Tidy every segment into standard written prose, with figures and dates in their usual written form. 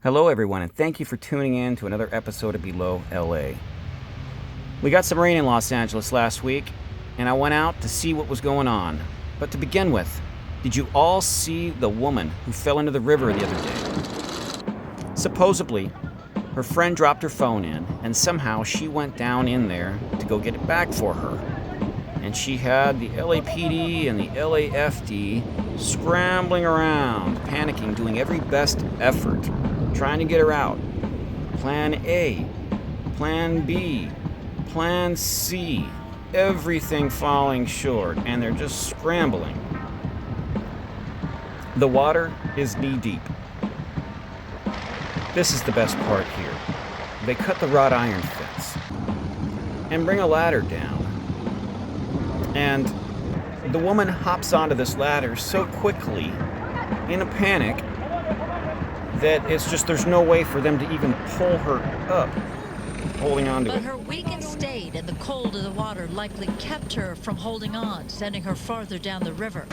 Hello everyone, and thank you for tuning in to another episode of Below LA. We got some rain in Los Angeles last week, and I went out to see what was going on. But to begin with, did you all see the woman who fell into the river the other day? Supposedly, her friend dropped her phone in, and somehow she went down in there to go get it back for her. And she had the LAPD and the LAFD scrambling around, panicking, doing every best effort, trying to get her out. Plan A, Plan B, Plan C, everything falling short, and they're just scrambling. The water is knee-deep. This is the best part here. They cut the wrought iron fence and bring a ladder down. And the woman hops onto this ladder so quickly, in a panic, that it's just there's no way for them to even pull her up, holding on to it. But her weakened state and the cold of the water likely kept her from holding on, sending her farther down the river.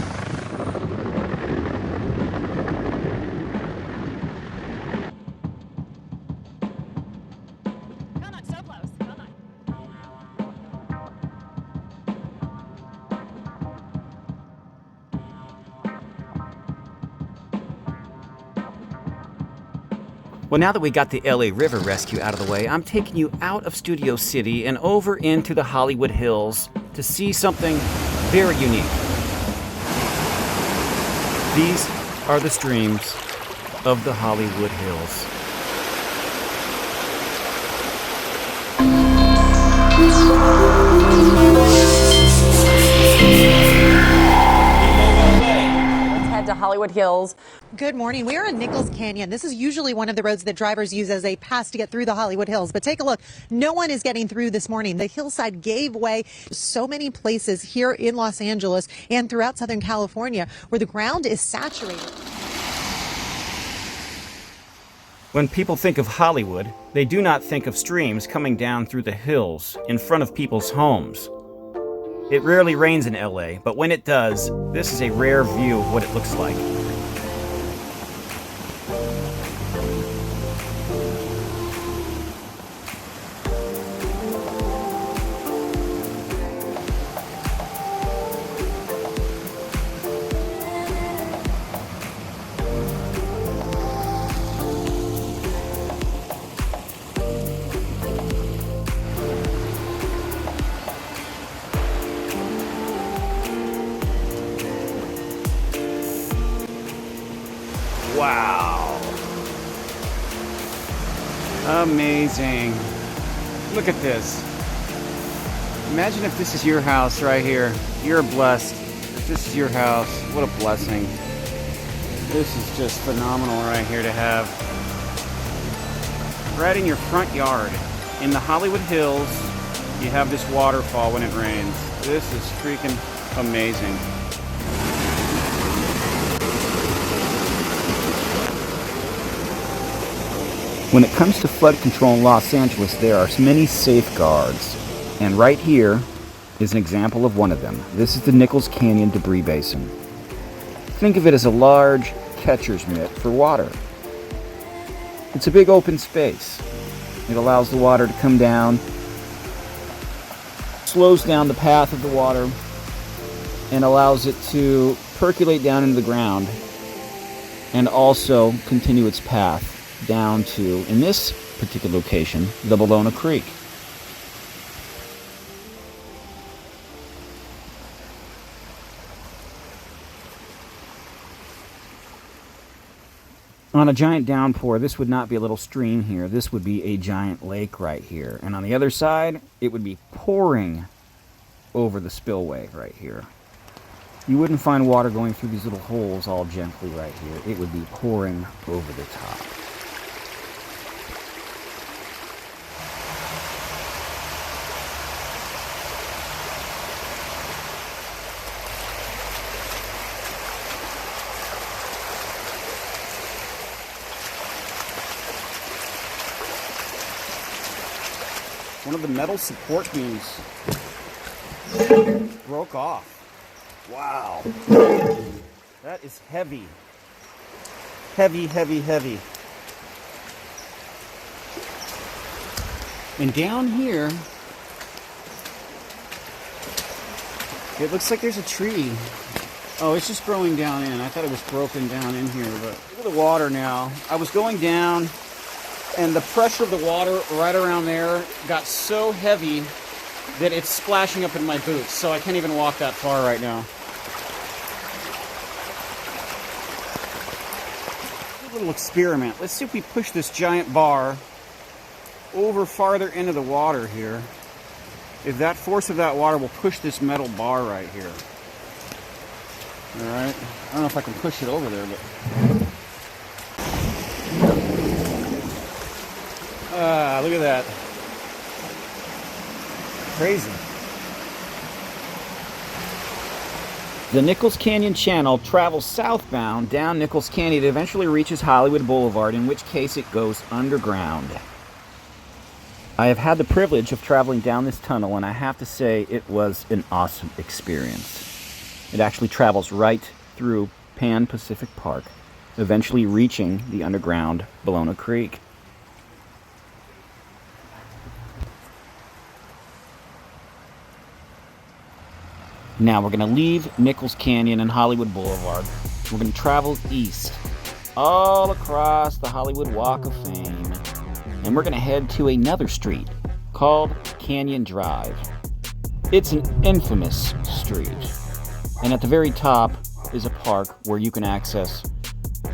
Well, now that we got the LA River Rescue out of the way, I'm taking you out of Studio City and over into the Hollywood Hills to see something very unique. These are the streams of the Hollywood Hills. To Hollywood Hills. Good morning. We are in Nichols Canyon. This is usually one of the roads that drivers use as a pass to get through the Hollywood Hills. But take a look. No one is getting through this morning. The hillside gave way. So many places here in Los Angeles and throughout Southern California where the ground is saturated. When people think of Hollywood, they do not think of streams coming down through the hills in front of people's homes. It rarely rains in LA, but when it does, this is a rare view of what it looks like. Wow. Amazing. Look at this. Imagine if this is your house right here. You're blessed. If this is your house, what a blessing. This is just phenomenal right here to have. Right in your front yard. In the Hollywood Hills, you have this waterfall when it rains. This is freaking amazing. When it comes to flood control in Los Angeles, there are many safeguards, and right here is an example of one of them. This is the Nichols Canyon Debris Basin. Think of it as a large catcher's mitt for water. It's a big open space. It allows the water to come down, slows down the path of the water, and allows it to percolate down into the ground and also continue its path down to, in this particular location, the Ballona Creek. On a giant downpour, this would not be a little stream here. This would be a giant lake right here. And on the other side, it would be pouring over the spillway right here. You wouldn't find water going through these little holes all gently right here. It would be pouring over the top. One of the metal support beams broke off. Wow. That is heavy. Heavy, heavy, heavy. And down here, it looks like there's a tree. Oh, it's just growing down in. I thought it was broken down in here, but look at the water now. I was going down, and the pressure of the water right around there got so heavy that it's splashing up in my boots, so I can't even walk that far right now. A little experiment. Let's see if we push this giant bar over farther into the water here. If that force of that water will push this metal bar right here. Alright, I don't know if I can push it over there, but... Ah, look at that. Crazy. The Nichols Canyon Channel travels southbound down Nichols Canyon. It eventually reaches Hollywood Boulevard, in which case it goes underground. I have had the privilege of traveling down this tunnel, and I have to say it was an awesome experience. It actually travels right through Pan Pacific Park, eventually reaching the underground Ballona Creek. Now we're going to leave Nichols Canyon and Hollywood Boulevard. We're going to travel east, all across the Hollywood Walk of Fame. And we're going to head to another street called Canyon Drive. It's an infamous street. And at the very top is a park where you can access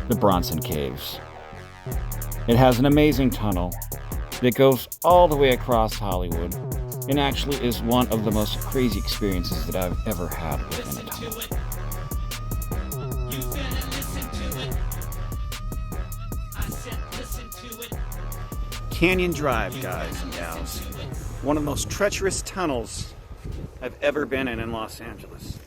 the Bronson Caves. It has an amazing tunnel that goes all the way across Hollywood, and actually is one of the most crazy experiences that I've ever had within a tunnel. Canyon Drive, guys and gals. One of the most treacherous tunnels I've ever been in Los Angeles.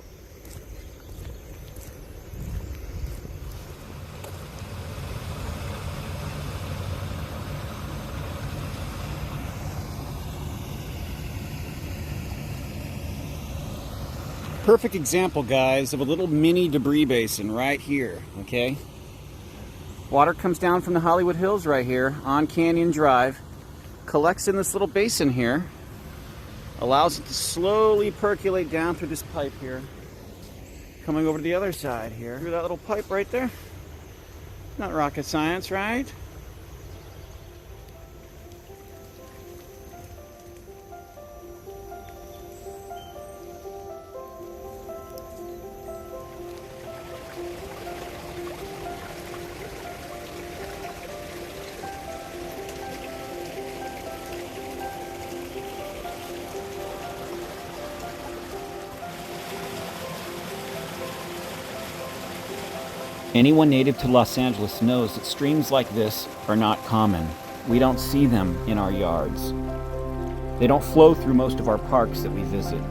Perfect example, guys, of a little mini debris basin right here, okay? Water comes down from the Hollywood Hills right here on Canyon Drive, collects in this little basin here, allows it to slowly percolate down through this pipe here, coming over to the other side here. Through that little pipe right there. Not rocket science, right? Anyone native to Los Angeles knows that streams like this are not common. We don't see them in our yards. They don't flow through most of our parks that we visit.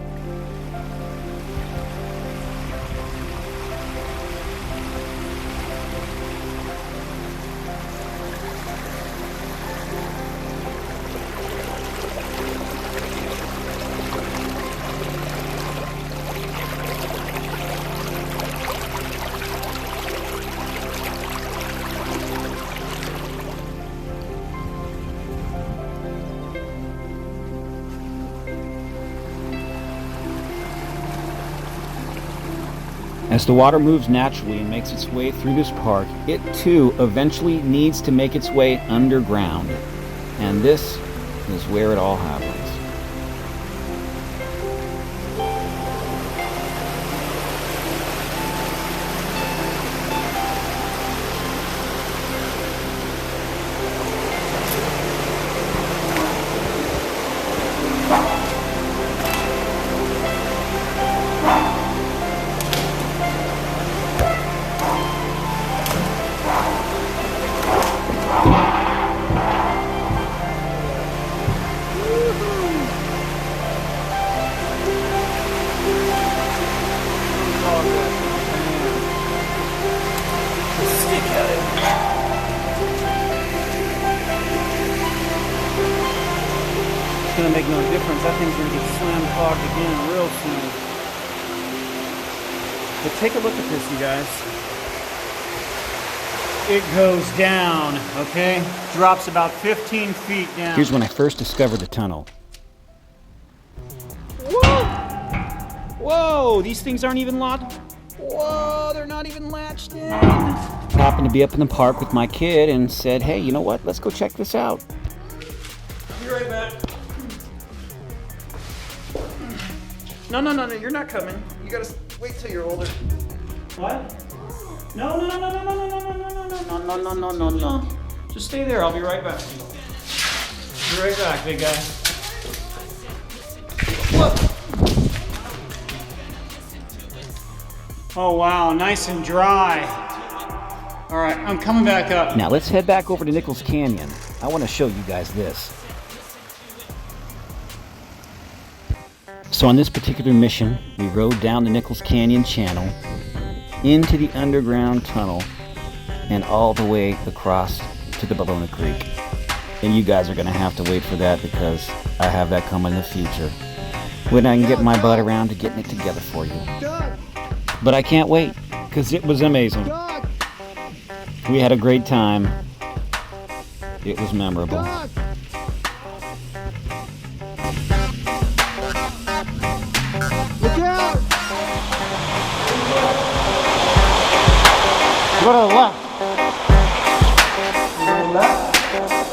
As the water moves naturally and makes its way through this park, it too eventually needs to make its way underground. And this is where it all happens. Gonna make no difference. That thing's gonna get slam clogged again real soon. But take a look at this, you guys. it goes down, okay? Drops about 15 feet down. Here's when I first discovered the tunnel. Whoa! Whoa, these things aren't even locked. Whoa, they're not even latched in. Happened to be up in the park with my kid and said, hey, you know what? Let's go check this out. Be right back. No, you're not coming. You gotta wait till you're older. What? No. Just stay there. I'll be right back. Be right back, big guy. Whoa. Oh, wow. Nice and dry. All right, I'm coming back up. Now let's head back over to Nichols Canyon. I want to show you guys this. So on this particular mission, we rode down the Nichols Canyon channel into the underground tunnel and all the way across to the Ballona Creek. And you guys are going to have to wait for that because I have that coming in the future when I can get my butt around to getting it together for you. But I can't wait because it was amazing. We had a great time. It was memorable. Go to the left.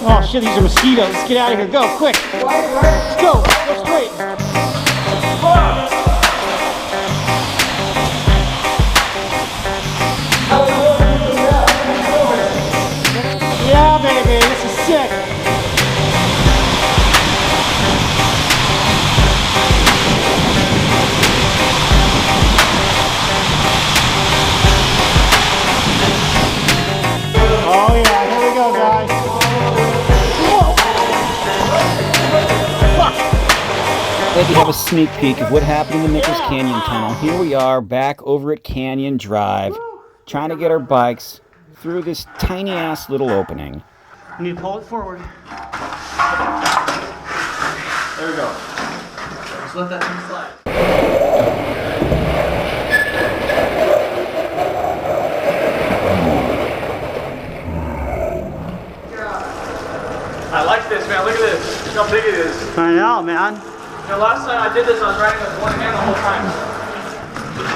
Oh shit, these are mosquitoes. Let's get out of here. Go, quick. Let's go. Go straight. Yeah, baby, this is sick. Oh yeah, here we go, guys. Let you have a sneak peek of what happened in the Nichols Canyon tunnel. Here we are back over at Canyon Drive, trying to get our bikes through this tiny ass little opening. You need to pull it forward. There we go. Just let that thing slide. I like this, man. Look at this. Look how big it is. I know, man. You know, last time I did this, I was riding with one hand the whole time.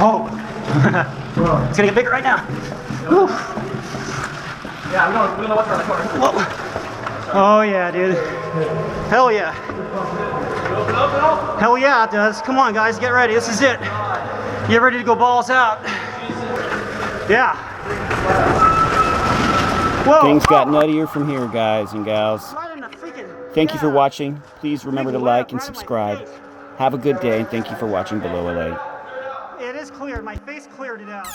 Oh. It's gonna get bigger right now. Woo. Yeah, we're gonna watch around the corner. Whoa. Oh yeah, dude. Hell yeah. Open up at all? Hell yeah, it does. Come on, guys, get ready. This is it. Get ready to go balls out. Yeah. Whoa. Things got nuttier from here, guys and gals. Thank you for watching. Please remember to like and subscribe. Have a good day, and thank you for watching Below LA. It is clear. My face cleared it out.